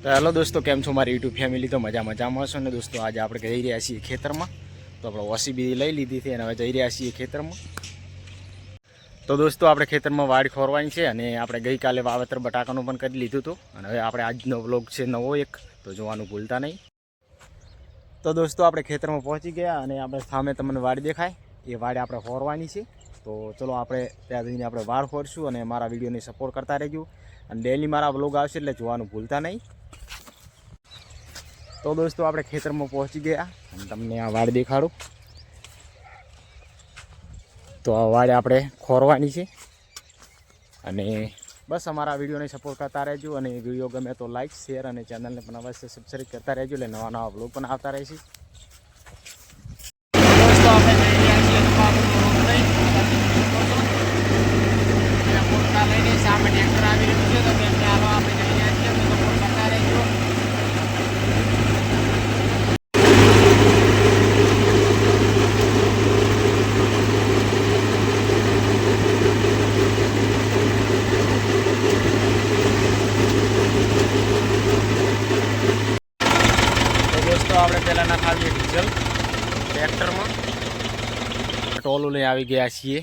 તો હેલો દોસ્તો, કેમ છો મારી યુટ્યુબ ફેમિલી? તો મજામાં છો ને દોસ્તો? આજે આપણે જઈ રહ્યા છીએ ખેતરમાં. તો આપણે ઓસીબી લઈ લીધી હતી અને હવે જઈ રહ્યા છીએ ખેતરમાં. તો દોસ્તો, આપણે ખેતરમાં વાડી ખોરવાની છે અને આપણે ગઈકાલે વાવેતર બટાકાનું પણ કરી લીધું હતું. અને હવે આપણે આજનો વ્લોગ છે નવો એક, તો જોવાનું ભૂલતા નહીં. તો દોસ્તો, આપણે ખેતરમાં પહોંચી ગયા અને આપણે સામે તમને વાડી દેખાય, એ વાડી આપણે ખોરવાની છે. તો ચલો આપણે ત્યાં જઈને આપણે વાડ ખોરશું અને મારા વિડીયોને સપોર્ટ કરતા રહેજો. અને ડેલી મારા વ્લોગ આવશે એટલે જોવાનું ભૂલતા નહીં. તો દોસ્તો, આપણે ખેતરમાં પહોંચી ગયા અને તમને આ વાડ દેખાડું. તો આ વાડ આપણે ખોરવાની છે અને બસ અમારા વિડીયોને સપોર્ટ કરતા રહેજો. અને વિડીયો ગમે તો લાઈક, શેર અને ચેનલને પણ અવશ્ય સબસ્ક્રાઈબ કરતા રહેજો, એટલે નવા નવા વ્લોગ પણ આવતા રહેશે. દોસ્તો, આપણે જઈ રહ્યા છીએ લઈને સામે ટ્રેક્ટર આવી રહ્યું છે, તો તેમને હાલો આપણે જઈ રહ્યા છીએ, તો સપોર્ટ કરતા રહેજો. તો આપણે પહેલાં નાખાવીએ ડીઝલ ટ્રેક્ટરમાં. ટોલું લઈ આવી ગયા છીએ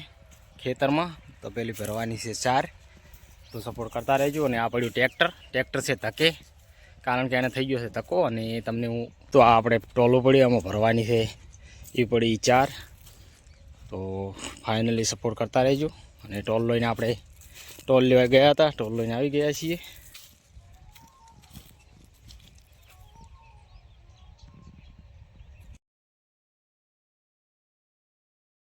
ખેતરમાં. તો પેલી ભરવાની છે 4, તો સપોર્ટ કરતા રહેજો. અને આ પડ્યું ટ્રેક્ટર છે ધકે, કારણ કે એને થઈ ગયો છે ધક્કો. અને તમને હું તો આ આપણે ટોલું પડ્યું એમાં ભરવાની છે, એ પડી 4. તો ફાઇનલી સપોર્ટ કરતા રહેજો. અને ટોલ લઈને આપણે ટોલ લેવા ગયા હતા, ટોલ લઈને આવી ગયા છીએ.